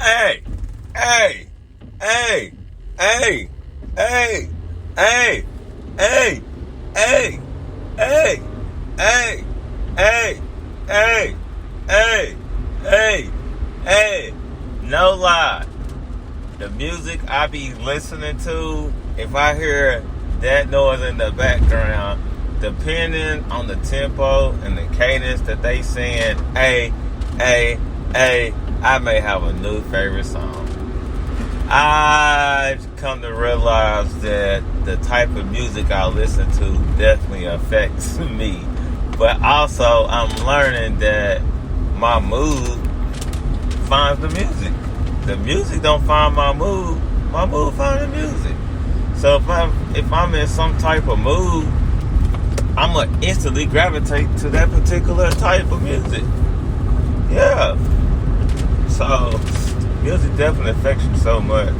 Hey, hey, hey, hey, hey, hey, hey, hey, hey, hey, hey, hey, hey, hey, hey. No lie. The music I be listening to, if I hear that noise in the background, depending on the tempo and the cadence that they saying, hey, hey, hey, I may have a new favorite song. I've come to realize that the type of music I listen to definitely affects me. But also, I'm learning that my mood finds the music. The music don't find my mood find the music. So if I'm in some type of mood, I'm gonna instantly gravitate to that particular type of music. Yeah. So music definitely affects you so much.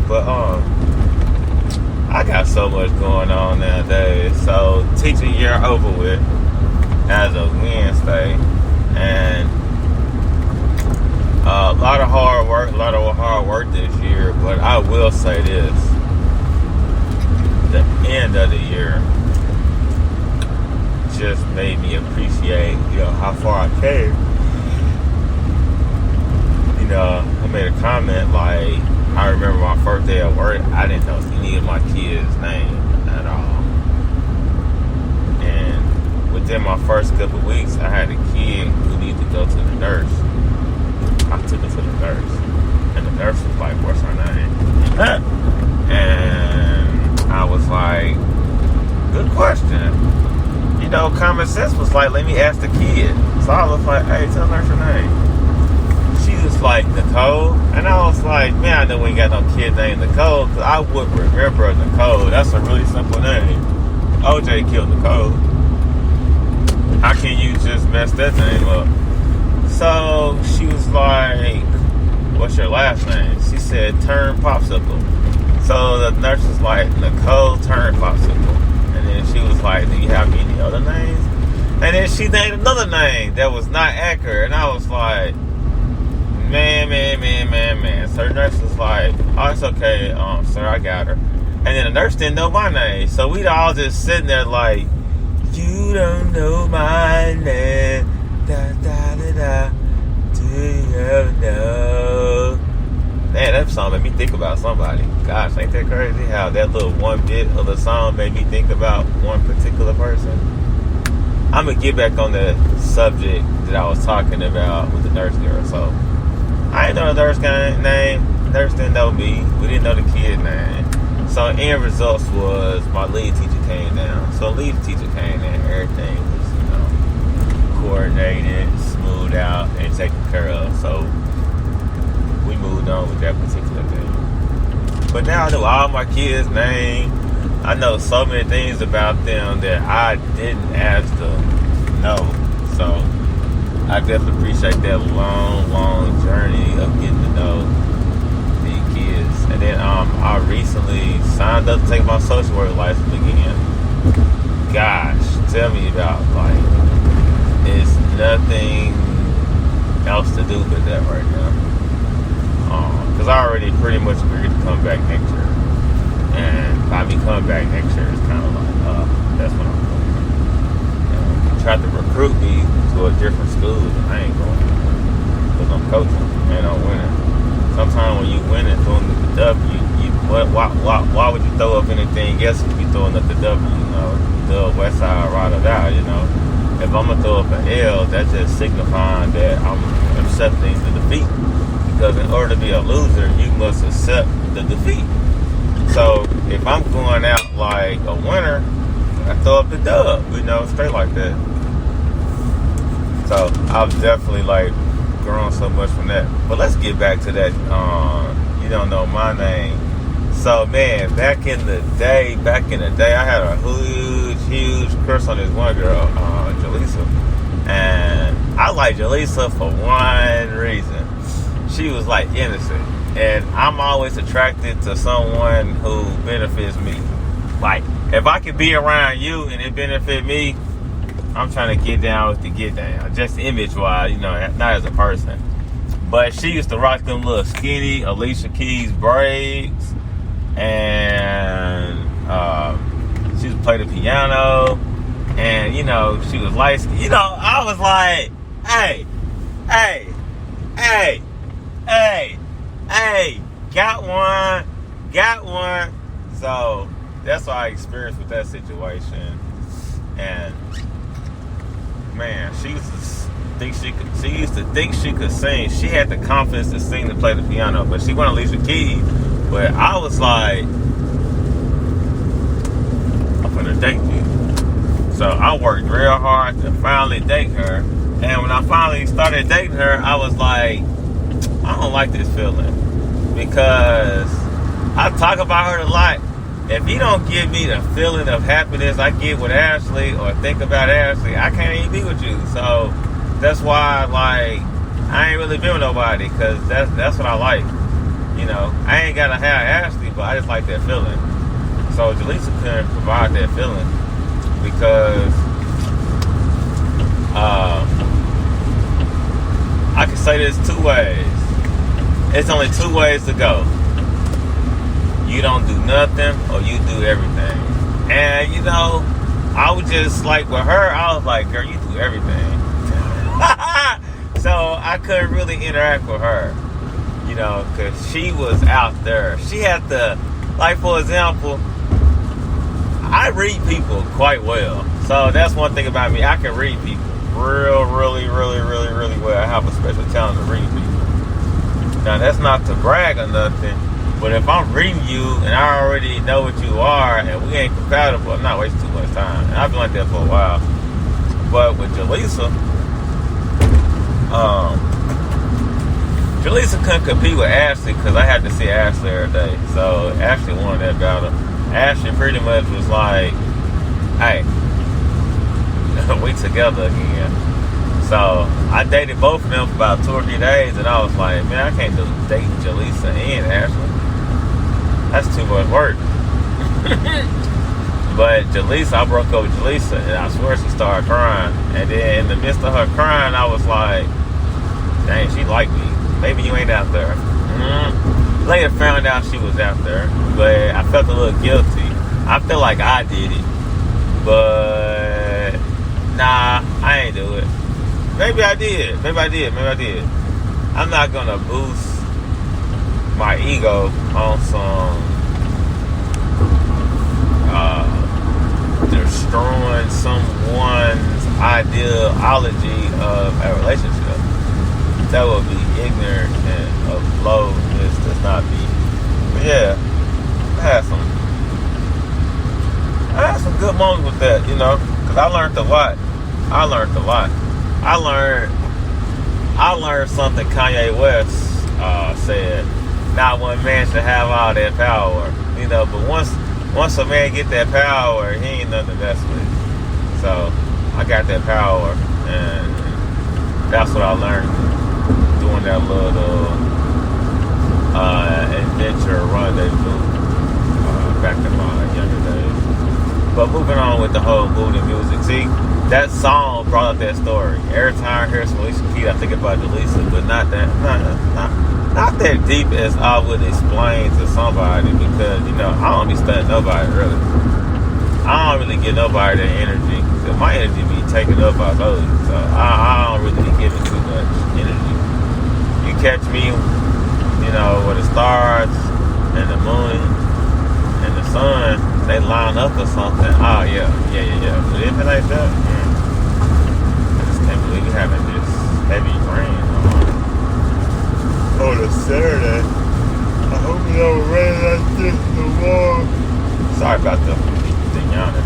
But I got so much going on nowadays. So teaching year over with as of Wednesday, and a lot of hard work this year. But I will say this: the end of the year just made me appreciate, how far I came. I made a comment like, I remember my first day at work, I didn't know any of my kids' name at all. And within my first couple of weeks, I had a kid who needed to go to the nurse. I took her to the nurse, and the nurse was like, "What's her name?" And I was like, "Good question." Common sense was like, let me ask the kid. So I was like, "Hey, tell her her name." She was like, Nicole. And I was like, man, I know we ain't got no kid named Nicole, because I would remember Nicole. That's a really simple name. OJ killed Nicole. How can you just mess that name up? So she was like, what's your last name? She said, Turn Popsicle. So the nurse was like, Nicole Turn Popsicle. And then she was like, do you have any other names? And then she named another name that was not accurate. And I was like, man. So the nurse was like, oh, it's okay, sir, I got her. And then the nurse didn't know my name. So we all just sitting there like, you don't know my name. Da, da, da, da. Do you know? Man, that song made me think about somebody. Gosh, ain't that crazy how that little one bit of the song made me think about one particular person? I'm going to get back on the subject that I was talking about with the nurse girl. So, I didn't know the nurse name. The nurse didn't know me. We didn't know the kid name. So, end results was my lead teacher came down. So, lead teacher came in. Everything was, coordinated, smoothed out, and taken care of. So, we moved on with that particular thing. But now I know all my kids' names. I know so many things about them that I didn't ask to know. So I definitely appreciate that long journey of getting to know the kids. And then I recently signed up to take my social work license again. Gosh, tell me about, it's nothing else to do but that right now. Because I already pretty much agreed to come back next year. And by me coming back next year, it's kind of like, that's what I'm doing. And tried to recruit me to a different school, and I ain't going. Because I'm coaching, and I'm winning. Sometimes when you winning, throwing up the W, why would you throw up anything else if you throwing up the W? You throw up West Side, ride or die, If I'm going to throw up an L, that's just signifying that I'm accepting the defeat. Because in order to be a loser, you must accept the defeat. So if I'm going out like a winner, I throw up the dub, straight like that. So I've definitely grown so much from that. But let's get back to that. You don't know my name. So man, back in the day, I had a huge crush on this one girl, Jaleesa, and I like Jaleesa for one reason. She was innocent. And I'm always attracted to someone who benefits me. If I could be around you and it benefit me, I'm trying to get down with the get down. Just image-wise, not as a person. But she used to rock them little skinny Alicia Keys braids, and she used to play the piano, and she was light skinned. I was like, hey, got one. So that's what I experienced with that situation. And man, she used to think she could sing. She had the confidence to sing and play the piano, but she wasn't Alicia Keys. But I was like, I'm gonna date you. So I worked real hard to finally date her. And when I finally started dating her, I was like, I don't like this feeling. Because I talk about her a lot. If you don't give me the feeling of happiness I get with Ashley or think about Ashley, I can't even be with you. So that's why, like, I ain't really been with nobody, because that's what I like. I ain't gotta have Ashley, but I just like that feeling. So Jaleesa couldn't provide that feeling, because I can say this two ways. It's only two ways to go. You don't do nothing, or you do everything. And I was just like, with her, I was like, girl, you do everything. So I couldn't really interact with her, because she was out there. She had to, like, for example, I read people quite well. So that's one thing about me. I can read people really well. I have a special talent to read people. Now, that's not to brag or nothing, but if I'm reading you and I already know what you are and we ain't compatible, I'm not wasting too much time. And I've been like that for a while. But with Jaleesa, Jaleesa couldn't compete with Ashley because I had to see Ashley every day. So Ashley won that battle. Ashley pretty much was like, hey, we together again. So I dated both of them for about 2 or 3 days, and I was like, man, I can't date Jaleesa and Ashley. That's too much work. But Jaleesa, I broke up with Jaleesa, and I swear she started crying. And then in the midst of her crying, I was like, dang, she liked me. Maybe you ain't out there. Later found out she was out there, but I felt a little guilty. I feel like I did it, but nah, I ain't do it. Maybe I did. I'm not gonna boost my ego on some destroying someone's ideology of a relationship. That would be ignorant and of low. This does not be. But yeah, I had some good moments with that, because I learned a lot. I learned something Kanye West said. Not one man should have all that power, but once a man get that power, he ain't nothing to mess with. So I got that power, and that's what I learned doing that little adventure rendezvous back in my younger days. But moving on with the whole Moody music. See, that song brought up that story. Every time I hear some Alicia Keys, I think about Jaleesa, but not that deep as I would explain to somebody, because I don't be studying nobody really. I don't really give nobody that energy, because my energy be taken up by those. So I don't really be giving too much energy. You catch me, with the stars and the moon and the sun, they line up or something. Oh yeah. But if it like that, I just can't believe we're having this heavy rain on a Saturday. I hope it don't rain like this no more. Sorry about the yawning.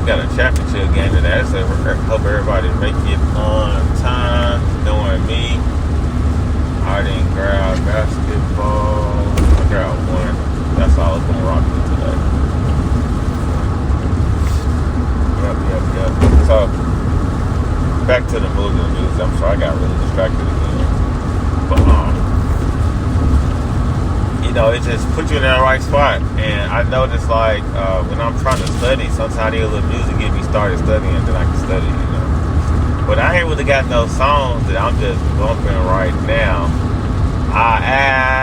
We got a championship game today. So I hope everybody make it on time. Knowing me, I didn't grab basketball. I grabbed one. That's all I was going to rock with today. Yep. So, back to the movie news. I'm sorry, I got really distracted again. But, it just puts you in that right spot. And I noticed, like, when I'm trying to study, sometimes I need a little music get me started studying, and then I can study, But I ain't really got no songs that I'm just bumping right now. I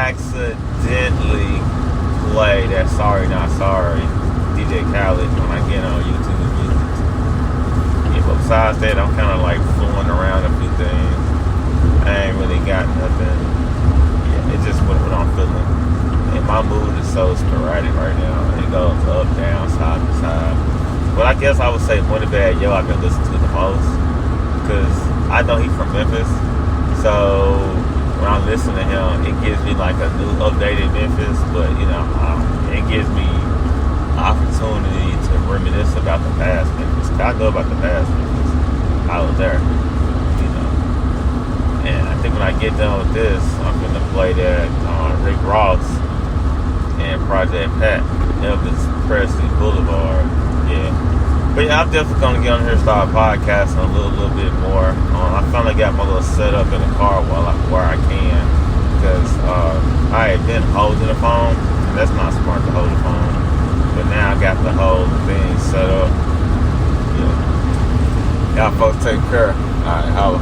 accidentally play that Sorry Not Sorry DJ Khaled when I get on YouTube Music. Yeah, but besides that, I'm kind of like fooling around a few things. I ain't really got nothing. Yeah, it's just what I'm feeling. And my mood is so sporadic right now. It goes up, down, side to side. But I guess I would say Moody Yo I've been listening to the most. Because I know he's from Memphis. So when I listen to him, it gives me like a new updated Memphis. But, it gives me opportunity to reminisce about the past Memphis. I know about the past Memphis. I was there. And I think when I get done with this, I'm going to play that Rick Ross and Project Pat, Elvis Presley Boulevard. Yeah. But yeah, I'm definitely going to get on here and start podcasting a little bit more. I finally got my little setup in the car where I can. Because I had been holding the phone. And that's not smart to hold the phone. But now I got the whole thing set up. Yeah. Y'all folks take care. Alright, holla.